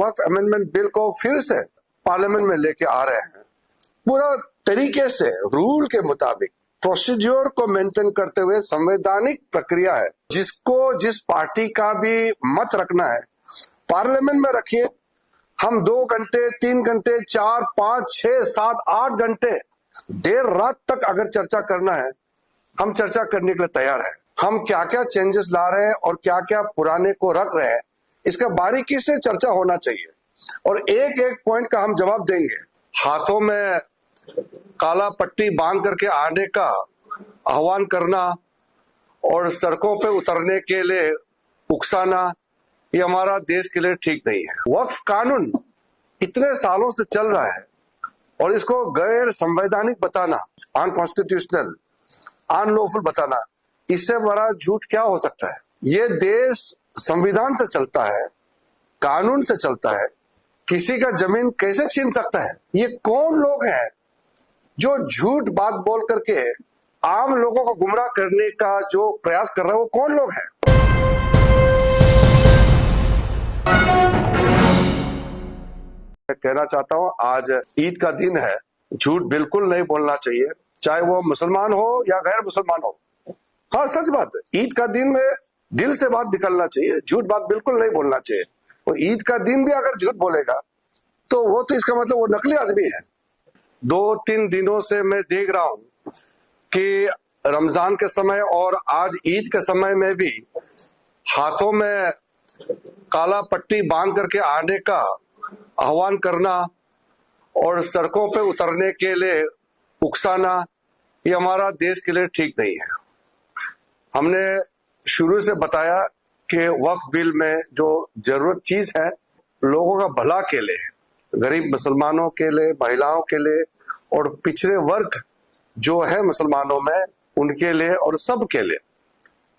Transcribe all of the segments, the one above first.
वक्फ amendment bill को फिर से पार्लियामेंट में लेके आ रहे हैं, पूरा तरीके से रूल के मुताबिक प्रोसीड्योर को मेंटेन करते हुए संवैधानिक प्रक्रिया है। जिसको जिस पार्टी का भी मत रखना है पार्लियामेंट में रखिए। हम 2 घंटे 3 घंटे 4 5 6 7 8 घंटे देर रात तक अगर चर्चा करना है, हम चर्चा करने के लिए तैयार हैं। हम क्या क्या चेंजेस ला रहे हैं और क्या क्या पुराने को रख रहे हैं, इसका बारीकी से चर्चा होना चाहिए और एक एक पॉइंट का हम जवाब देंगे। हाथों में काला पट्टी बांध करके आने का आह्वान करना और सड़कों पे उतरने के लिए उकसाना, ये हमारा देश के लिए ठीक नहीं है। वक्फ कानून इतने सालों से चल रहा है और इसको गैर संवैधानिक बताना, अनकॉन्स्टिट्यूशनल, अनलॉफुल बताना, इससे बड़ा झूठ क्या हो सकता है। ये देश संविधान से चलता है, कानून से चलता है, किसी का जमीन कैसे छीन सकता है। ये कौन लोग हैं जो झूठ बात बोल करके आम लोगों को गुमराह करने का जो प्रयास कर रहे हैं, वो कौन लोग हैं। मैं कहना चाहता हूं, आज ईद का दिन है, झूठ बिल्कुल नहीं बोलना चाहिए, चाहे वो मुसलमान हो या गैर मुसलमान हो। हाँ, सच बात है, ईद का दिन में दिल से बात निकलना चाहिए, झूठ बात बिल्कुल नहीं बोलना चाहिए। और ईद का दिन भी अगर झूठ बोलेगा तो वो तो इसका मतलब वो नकली आदमी है। 2-3 दिनों से मैं देख रहा हूं कि रमजान के समय और आज ईद के समय में भी हाथों में काला पट्टी बांध करके आने का आह्वान करना और सड़कों पे उतरने के लिए उकसाना, ये हमारा देश के लिए ठीक नहीं है। हमने शुरू से बताया कि वक्फ बिल में जो जरूरत चीज है लोगों का भला के लिए, गरीब मुसलमानों के लिए, महिलाओं के लिए और पिछड़े वर्ग जो है मुसलमानों में, उनके लिए और सब के लिए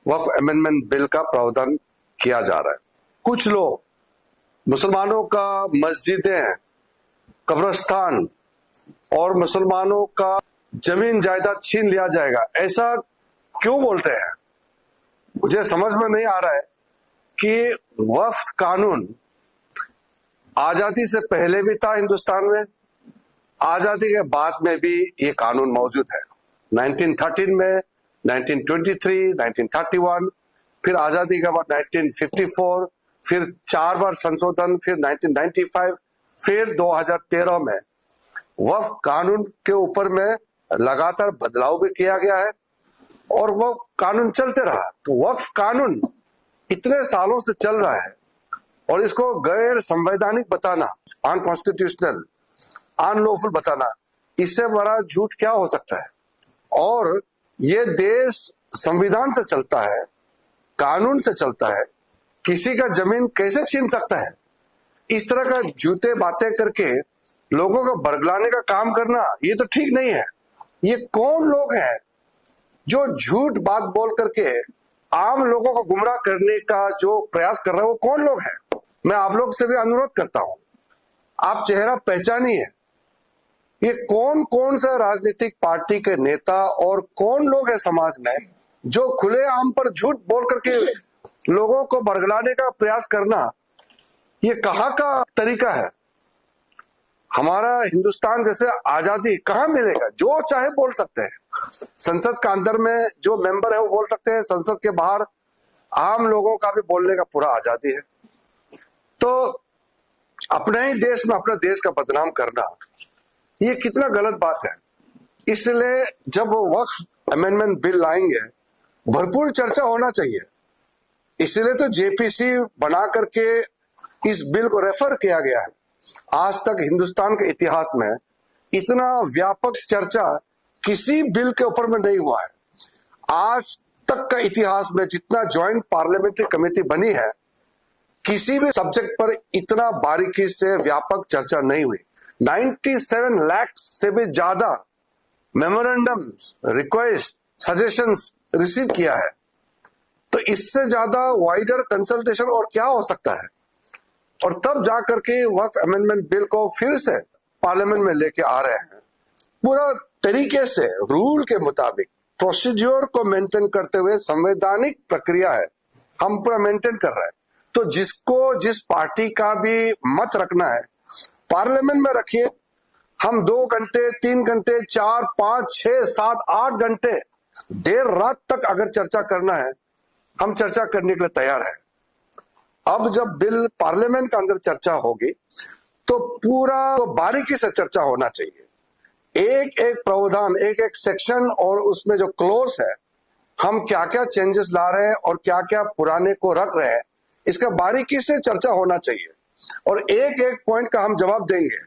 वक्फ अमेंडमेंट बिल का प्रावधान किया जा रहा है। कुछ लोग मुसलमानों का मस्जिदें, कब्रिस्तान और मुसलमानों का जमीन जायदाद छीन लिया जाएगा, ऐसा क्यों बोलते हैं। मुझे समझ में नहीं आ रहा है कि वक्फ कानून आजादी से पहले भी था हिंदुस्तान में, आजादी के बाद में भी ये कानून मौजूद है। 1913 में, 1923, 1931, फिर आजादी के बाद 1954, फिर 4 बार संशोधन, फिर 1995, फिर 2013 में वक्फ कानून के ऊपर में लगातार बदलाव भी किया गया है और वो कानून चलते रहा। तो वक्फ कानून इतने सालों से चल रहा है और इसको गैर संवैधानिक बताना, अनकॉन्स्टिट्यूशनल, अनलॉफुल बताना, इससे बड़ा झूठ क्या हो सकता है। और ये देश संविधान से चलता है, कानून से चलता है, किसी का जमीन कैसे छीन सकता है। इस तरह का झूठे बातें करके लोगों को बरगलाने का काम करना, ये तो ठीक नहीं है। ये कौन लोग हैं जो झूठ बात बोल करके आम लोगों को गुमराह करने का जो प्रयास कर रहे हैं, वो कौन लोग हैं। मैं आप लोग से भी अनुरोध करता हूं, आप चेहरा पहचानिए। ये कौन कौन सा राजनीतिक पार्टी के नेता और कौन लोग हैं समाज में जो खुले आम पर झूठ बोल करके लोगों को बरगलाने का प्रयास करना, ये कहाँ का तरीका है। हमारा हिंदुस्तान जैसे आजादी कहाँ मिलेगा। जो चाहे बोल सकते हैं, संसद का अंदर में जो मेंबर है वो बोल सकते हैं, संसद के बाहर आम लोगों का भी बोलने का पूरा आजादी है। तो अपने ही देश में अपने देश का बदनाम करना, ये कितना गलत बात है। इसलिए जब वो वक्फ अमेंडमेंट बिल लाएंगे, भरपूर चर्चा होना चाहिए। इसलिए तो जेपीसी बना करके इस बिल को रेफर किया गया है। आज तक हिंदुस्तान के इतिहास में इतना व्यापक चर्चा किसी बिल के ऊपर में नहीं हुआ है। आज तक का इतिहास में जितना ज्वाइंट पार्लियामेंट्री कमेटी बनी है, किसी भी सब्जेक्ट पर इतना बारीकी से व्यापक चर्चा नहीं हुई। 97 लाख से भी ज्यादा मेमोरेंडम्स, रिक्वेस्ट, सजेशंस रिसीव किया है। तो इससे ज्यादा वाइडर कंसल्टेशन और क्या हो सकता है। और तब जाकर के वक्फ अमेंडमेंट बिल को फिर से पार्लियामेंट में लेके आ रहे हैं, पूरा तरीके से रूल के मुताबिक प्रोसीड्योर को मेंटेन करते हुए। संवैधानिक प्रक्रिया है, हम पूरा मेंटेन कर रहे हैं। तो जिसको जिस पार्टी का भी मत रखना है पार्लियामेंट में रखिए। हम 2 घंटे 3 घंटे 4 5 6 7 8 घंटे देर रात तक अगर चर्चा करना है हम चर्चा करने के लिए तैयार हैं। अब जब बिल पार्लियामेंट के अंदर चर्चा होगी तो पूरा तो बारीकी से चर्चा होना चाहिए, एक एक प्रावधान एक एक सेक्शन और उसमें जो क्लोज है हम क्या क्या चेंजेस ला रहे हैं और क्या क्या पुराने को रख रहे हैं, इसका बारीकी से चर्चा होना चाहिए और एक एक पॉइंट का हम जवाब देंगे।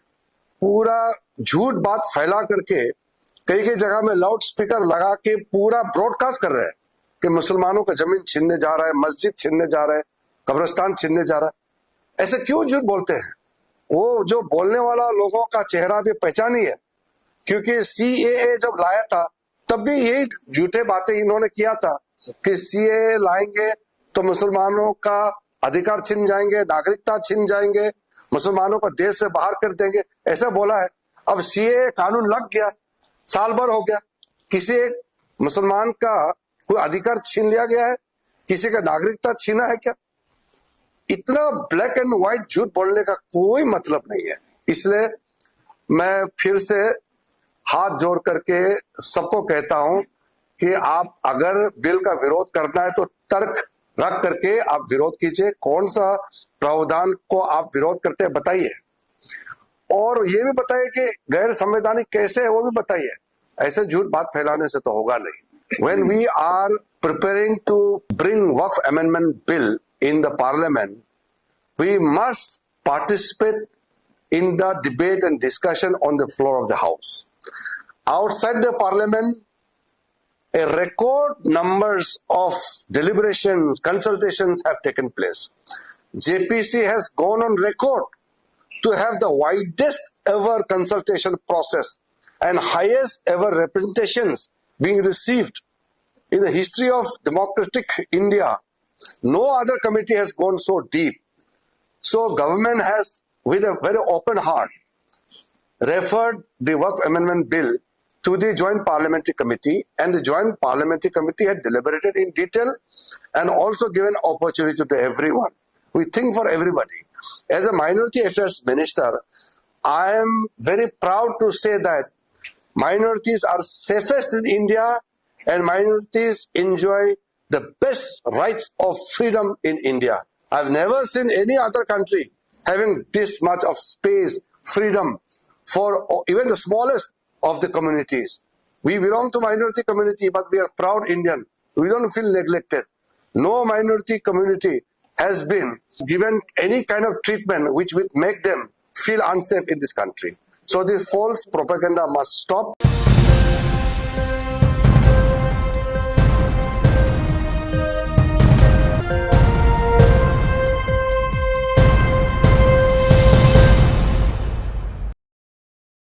पूरा झूठ बात फैला करके कई कई जगह में लाउड स्पीकर लगा के पूरा ब्रॉडकास्ट कर रहे हैं कि मुसलमानों का जमीन छीनने जा रहा है, मस्जिद छीनने जा रहा है, कब्रिस्तान छीनने जा रहा है। ऐसे क्यों झूठ बोलते हैं? वो जो बोलने वाला लोगों का चेहरा भी पहचानी है, क्योंकि सीएए जब लाया था तब भी यही झूठे बातें इन्होंने किया था कि सीएए लाएंगे तो मुसलमानों का अधिकार छिन जाएंगे, नागरिकता छिन जाएंगे, मुसलमानों को देश से बाहर कर देंगे, ऐसा बोला है। अब सीएए कानून लग गया, साल भर हो गया, किसी एक मुसलमान का कोई अधिकार छीन लिया गया है? किसी का नागरिकता छीना है क्या? इतना ब्लैक एंड व्हाइट झूठ बोलने का कोई मतलब नहीं है। इसलिए मैं फिर से हाथ जोड़ करके सबको कहता हूं कि आप अगर बिल का विरोध करना है तो तर्क रख करके आप विरोध कीजिए। कौन सा प्रावधान को आप विरोध करते हैं बताइए, और ये भी बताइए कि गैर संवैधानिक कैसे है वो भी बताइए। ऐसे झूठ बात फैलाने से तो होगा नहीं। When we are preparing to bring Waqf Amendment Bill in the Parliament, we must participate in the debate and discussion on the floor of the House. Outside the Parliament, a record numbers of deliberations, consultations have taken place. JPC has gone on record to have the widest ever consultation process and highest ever representations being received in the history of democratic India. No other committee has gone so deep. So government has, with a very open heart, referred the Waqf Amendment Bill to the Joint Parliamentary Committee, and the Joint Parliamentary Committee had deliberated in detail and also given opportunity to everyone. We think for everybody. As a Minority Affairs Minister, I am very proud to say that minorities are safest in India and minorities enjoy the best rights of freedom in India. I've never seen any other country having this much of space, freedom for even the smallest of the communities. We belong to minority community, but we are proud Indian. We don't feel neglected. No minority community has been given any kind of treatment which would make them feel unsafe in this country. So this false propaganda must stop.